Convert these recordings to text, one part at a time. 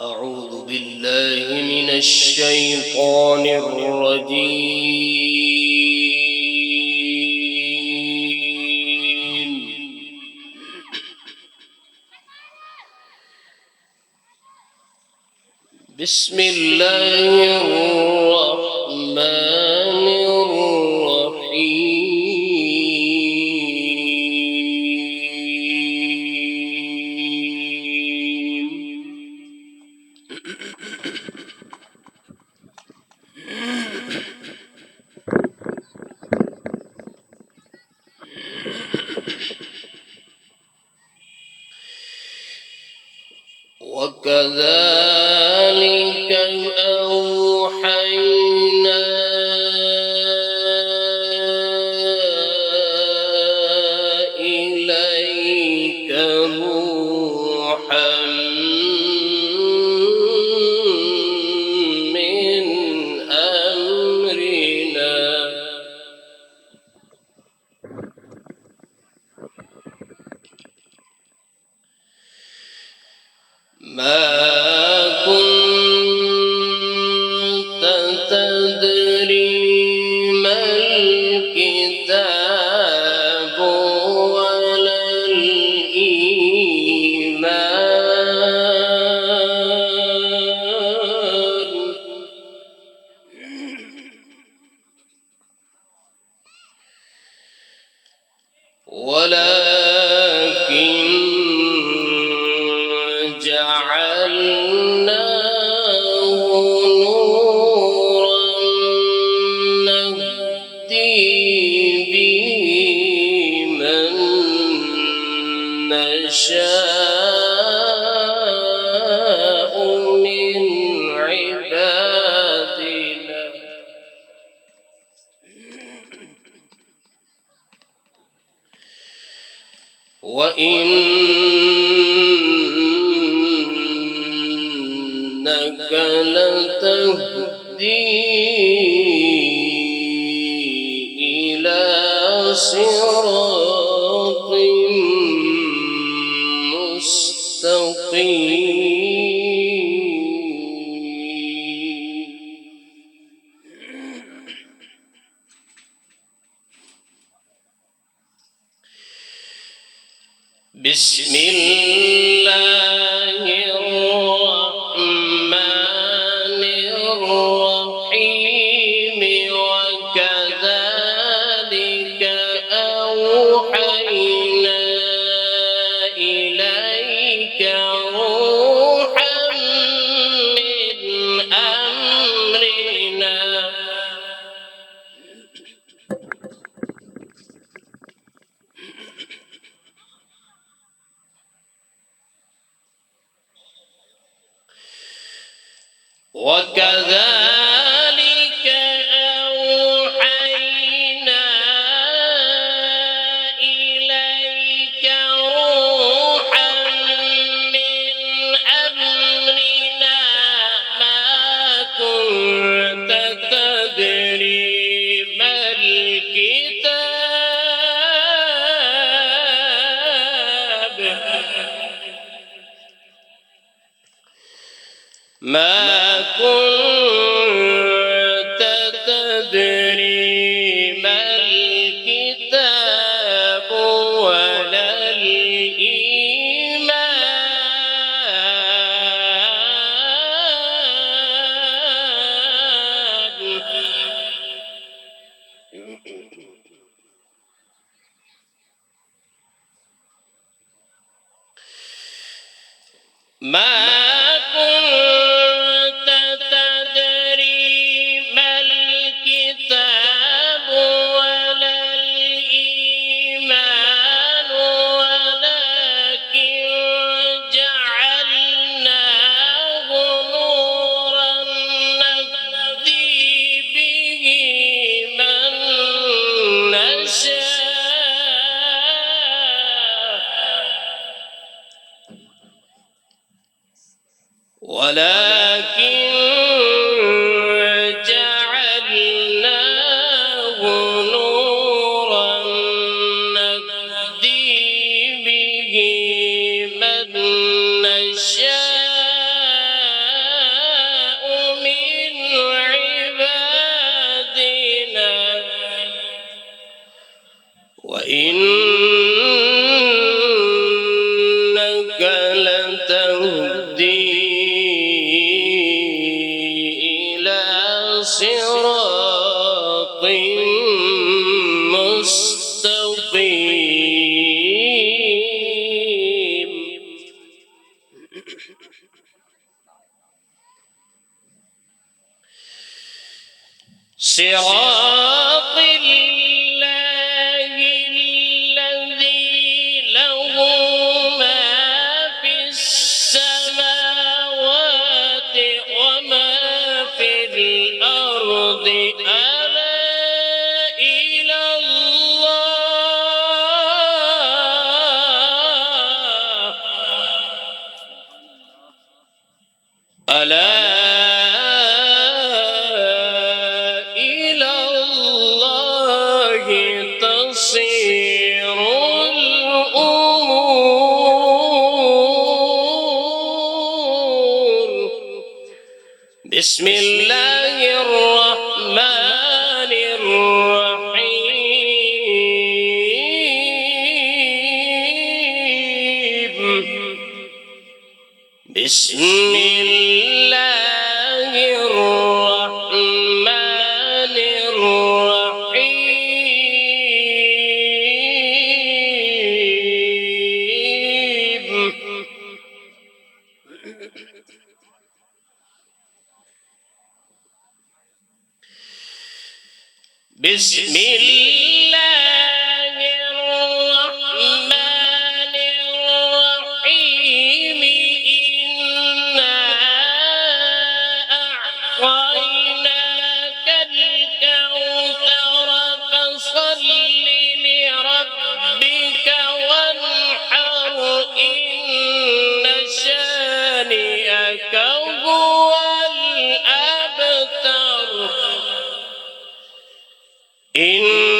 أعوذ بالله من الشيطان الرجيم. بسم الله الرحمن الرحيم. وكذلك أوحينا إليك روحا من أمرنا ما كنت تدري ما الكتاب ولا الإيمان ولكن جعلناه نورا نهدي به من نشاء من عبادنا وإنك لتهدي إلى صراط مستقيم. بسم الله الرحمن الرحيم. وكذلك أوحينا إليك روحا من أمرنا وكذلك أوحينا إليك روحا من أمرنا ما كنت تدري ما الكتاب ما كنت تدري ما الكتاب ولا الإيمان ما كنت تدري ما الكتاب ولا الإيمان ولكن جعلناه نورا نهدي به من نشاء ولكن جعلناه نورا نهدي به من نشاء إلى صراط مستقيم صراط الله الذي له ما في السماوات وما في الأرض ألا إلى الله ألا إلى الله تصير الأمور بسم الله الرحمن الرحيم بسم الله الرحمن الرحيم بسم الله الرحمن الرحيم إنا أعطيناك الكوثر فصل لربك وانحر إن شانئك هو الأبتر إنا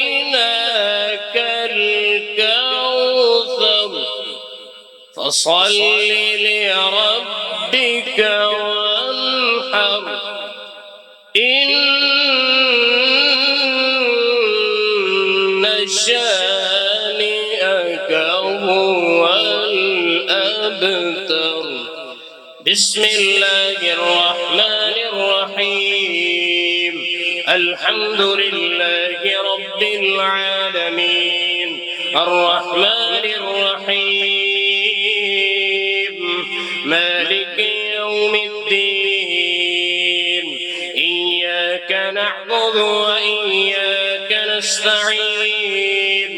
أعطيناك الكوثر فصل لربك وانحر إن شانئك هو الأبتر بسم الله الرحمن الرحيم الحمد لله رب العالمين الرحمن الرحيم مالك يوم الدين إياك نعبد وإياك نستعين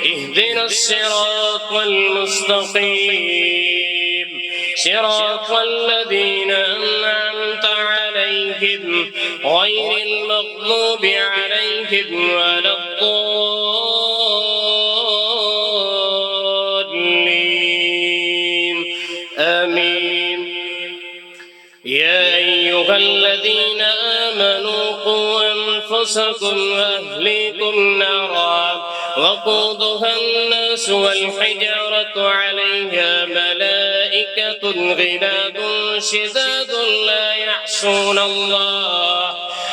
اهدنا الصراط المستقيم صراط الذين أنعمت عليهم غير المغضوب عليهم ولا الضالين آمين يا أيها الذين آمنوا قوا أنفسكم وأهليكم نارا وقودها الناس والحجارة عليها ملائكة غلاد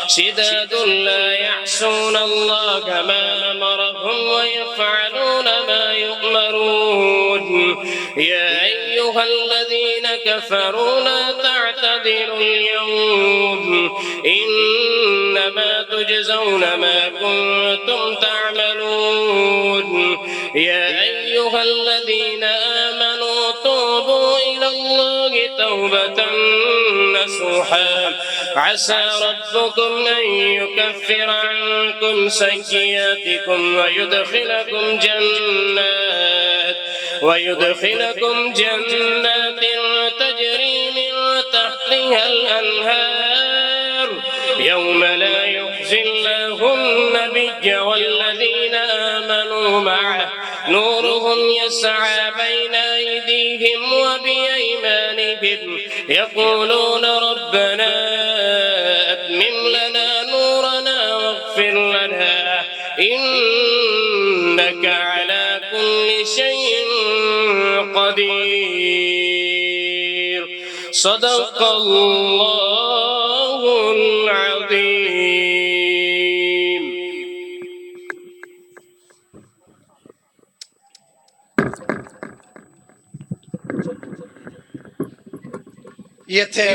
شداد لا يعصون الله ما أمرهم ويفعلون ما يؤمرون يا أيها الذين كفروا لا تعتذروا اليوم إنما تجزون ما كنتم تعملون يا أيها الذين آمنوا توبوا إلى الله توبة نصوحا عسى ربكم أن يكفر عنكم سيئاتكم ويدخلكم جنات تجري من تحتها الأنهار يوم لا يخزي الله النبي والذين آمنوا معه نورهم يسعى بين أيديهم وبأيمانهم يقولون ربنا أتمم لنا نورنا واغفر لنا إنك على كل شيء قدير صدق الله العظيم येथे